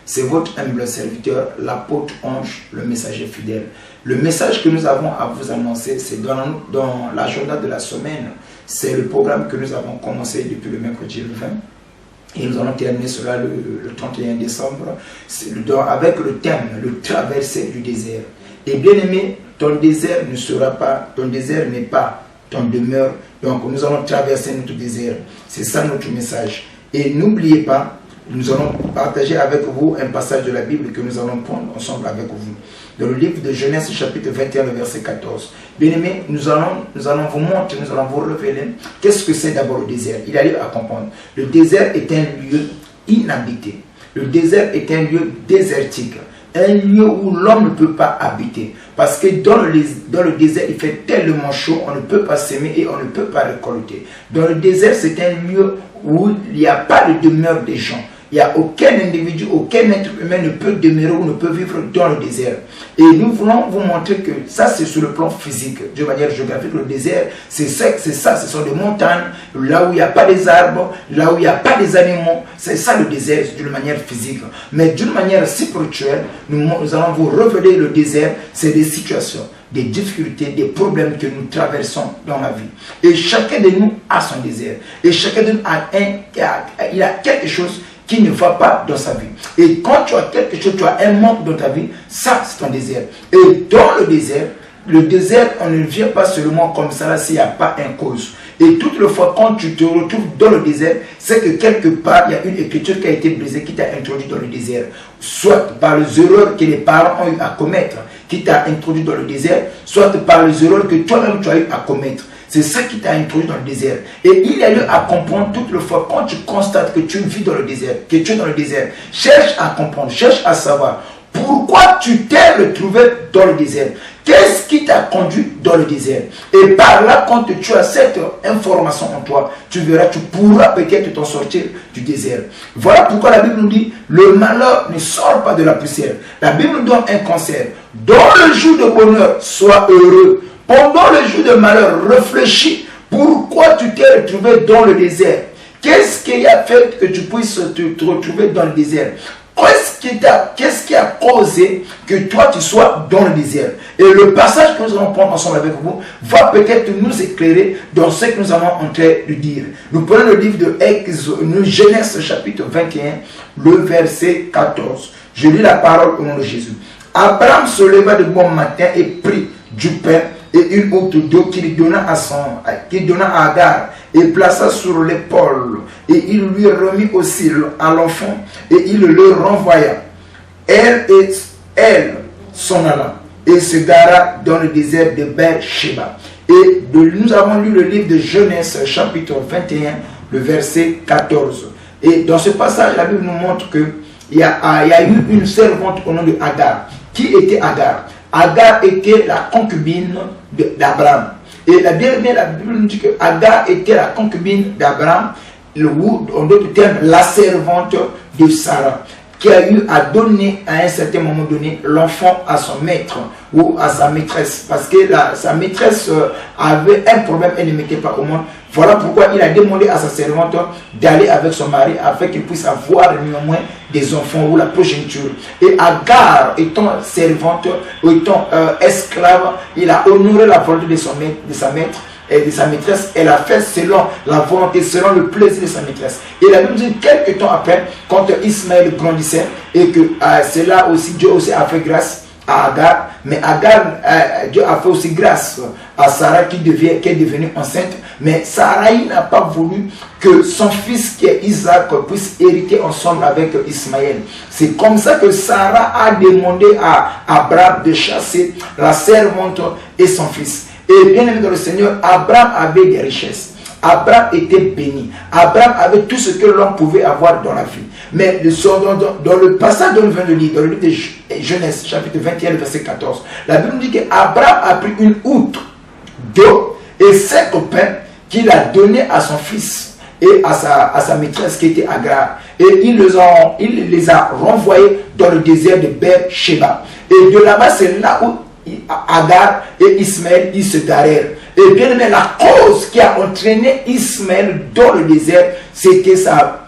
C'est votre humble serviteur, l'apôtre Ange, le messager fidèle. Le message que nous avons à vous annoncer, c'est dans l'agenda de la semaine. C'est le programme que nous avons commencé depuis le mercredi le 20. Et nous allons terminer cela le 31 décembre avec le thème, le traversée du désert. Et bien aimé, ton désert n'est pas ton demeure. Donc nous allons traverser notre désert. C'est ça notre message. Et n'oubliez pas, nous allons partager avec vous un passage de la Bible que nous allons prendre ensemble avec vous. Dans le livre de Genèse chapitre 21, le verset 14. Bien aimé, nous allons vous montrer, nous allons vous révéler qu'est-ce que c'est d'abord le désert. Il arrive à comprendre. Le désert est un lieu inhabité. Le désert est un lieu désertique. Un lieu où l'homme ne peut pas habiter. Parce que dans le désert, il fait tellement chaud, on ne peut pas s'aimer et on ne peut pas récolter. Dans le désert, c'est un lieu où il n'y a pas de demeure des gens. Il n'y a aucun individu, aucun être humain ne peut demeurer ou ne peut vivre dans le désert. Et nous voulons vous montrer que ça, c'est sur le plan physique. De manière géographique, le désert, c'est ça, ce sont des montagnes, là où il n'y a pas des arbres, là où il n'y a pas des animaux. C'est ça le désert, d'une manière physique. Mais d'une manière spirituelle, nous allons vous révéler le désert, c'est des situations, des difficultés, des problèmes que nous traversons dans la vie. Et chacun de nous a son désert. Et chacun de nous il a quelque chose qui ne va pas dans sa vie. Et quand tu as quelque chose, tu as un manque dans ta vie, ça c'est ton désert. Et dans le désert, on ne vient pas seulement comme ça là s'il n'y a pas une cause. Et toutes les fois quand tu te retrouves dans le désert, c'est que quelque part, il y a une écriture qui a été brisée, qui t'a introduit dans le désert. Soit par les erreurs que les parents ont eu à commettre, qui t'a introduit dans le désert, soit par les erreurs que toi-même tu as eu à commettre. C'est ça qui t'a introduit dans le désert. Et il y a lieu à comprendre toutes les fois quand tu constates que tu vis dans le désert, que tu es dans le désert. Cherche à comprendre, cherche à savoir pourquoi tu t'es retrouvé dans le désert. Qu'est-ce qui t'a conduit dans le désert? Et par là, quand tu as cette information en toi, tu verras, tu pourras peut-être t'en sortir du désert. Voilà pourquoi la Bible nous dit, le malheur ne sort pas de la poussière. La Bible nous donne un conseil. Dans le jour de bonheur, sois heureux. Pendant le jour de malheur, réfléchis pourquoi tu t'es retrouvé dans le désert. Qu'est-ce qui a fait que tu puisses te retrouver dans le désert? Qu'est-ce qui a causé que toi tu sois dans le désert? Et le passage que nous allons prendre ensemble avec vous va peut-être nous éclairer dans ce que nous allons en train de dire. Nous prenons le livre de Genèse chapitre 21, le verset 14. Je lis la parole au nom de Jésus. Abraham se leva de bon matin et prit du pain et une outre d'eau qu'il donna à Agar et plaça sur l'épaule, et il lui remit aussi à l'enfant et il le renvoya. Elle s'en alla et se gara dans le désert de Beer-Sheba. Et nous avons lu le livre de Genèse chapitre 21, le verset 14. Et dans ce passage, la Bible nous montre qu'il y a eu une servante au nom de Agar. Qui était Agar? Agar était la concubine d'Abraham. Et la Bible nous dit que Agar était la concubine d'Abraham, ou en d'autres termes, la servante de Sarah, qui a eu à donner à un certain moment donné l'enfant à son maître ou à sa maîtresse. Parce que sa maîtresse avait un problème, elle ne mettait pas au monde. Voilà pourquoi il a demandé à sa servante d'aller avec son mari afin qu'il puisse avoir néanmoins des enfants ou la progéniture. Et Agar, étant servante, étant esclave, il a honoré la volonté de sa maître et de sa maîtresse. Elle a fait selon la volonté, selon le plaisir de sa maîtresse. Et la Bible dit quelques temps après, quand Ismaël grandissait, et que c'est là aussi, Dieu aussi a fait grâce à Agar, mais Agar, Dieu a fait aussi grâce à Sarah qui est devenue enceinte, mais Sarah n'a pas voulu que son fils qui est Isaac puisse hériter ensemble avec Ismaël. C'est comme ça que Sarah a demandé à Abraham de chasser la servante et son fils. Et bien aimé dans le Seigneur, Abraham avait des richesses. Abraham était béni. Abraham avait tout ce que l'homme pouvait avoir dans la vie. Mais dans le passage dont nous venons de lire, dans le livre de Genèse, chapitre 21, verset 14, la Bible dit qu'Abraham a pris une outre d'eau et 5 pains qu'il a donné à son fils et à sa maîtresse qui était Agar. Et il les a renvoyés dans le désert de Beer-Sheba. Et de là-bas, c'est là où Agar et Ismaël ils se garèrent. Et bien aimé, la cause qui a entraîné Ismaël dans le désert, c'était sa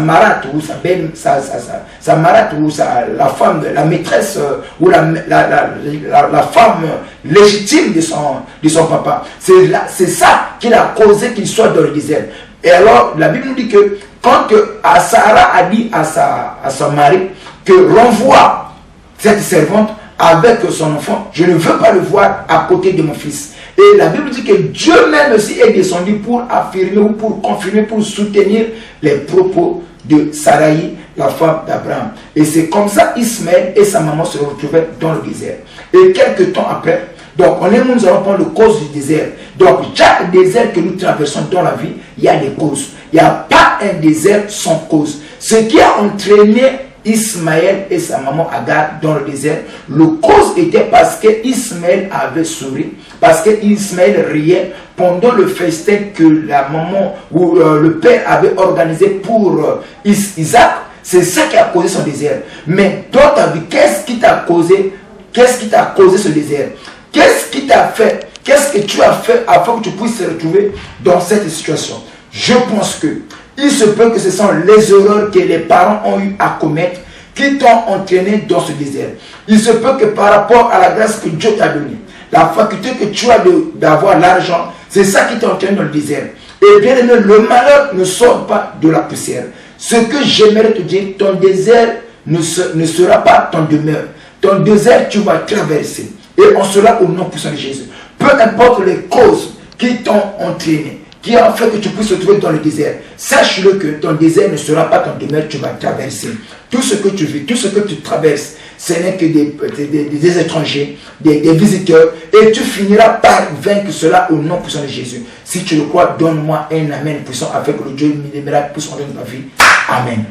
marate ou sa marate ou la femme, la maîtresse ou la femme légitime de son papa. C'est ça qui a causé qu'il soit dans le désert. Et alors, la Bible nous dit que quand Sarah a dit à son mari que renvoie cette servante avec son enfant, je ne veux pas le voir à côté de mon fils. Et la Bible dit que Dieu même aussi est descendu pour affirmer ou pour confirmer, pour soutenir les propos de Saraï, la femme d'Abraham. Et c'est comme ça Ismaël et sa maman se retrouvaient dans le désert. Et quelques temps après, donc nous allons prendre les causes du désert. Donc chaque désert que nous traversons dans la vie, il y a des causes. Il n'y a pas un désert sans cause. Ce qui a entraîné Ismaël et sa maman Agar dans le désert, le cause était parce que Ismaël avait souri, parce que Ismaël riait pendant le festin que la maman ou le père avait organisé pour Isaac. C'est ça qui a causé son désert. Mais dans ta vie, qu'est-ce qui t'a causé ce désert? Qu'est-ce qui t'a fait? Qu'est-ce que tu as fait afin que tu puisses te retrouver dans cette situation? Je pense que il se peut que ce sont les erreurs que les parents ont eu à commettre qui t'ont entraîné dans ce désert. Il se peut que par rapport à la grâce que Dieu t'a donnée, la faculté que tu as d'avoir l'argent, c'est ça qui t'a entraîné dans le désert. Et bien aimé, le malheur ne sort pas de la poussière. Ce que j'aimerais te dire, ton désert ne sera pas ton demeure. Ton désert, tu vas traverser. Et on sera au nom puissant de Jésus. Peu importe les causes qui t'ont entraîné, qui a fait que tu puisses te trouver dans le désert, sache-le que ton désert ne sera pas ton demeure, tu vas traverser. Tout ce que tu vis, tout ce que tu traverses, ce n'est que des étrangers, des visiteurs, et tu finiras par vaincre cela au nom puissant de Jésus. Si tu le crois, donne-moi un amen puissant afin que le Dieu des miracles puisse entrer dans ta vie. Amen.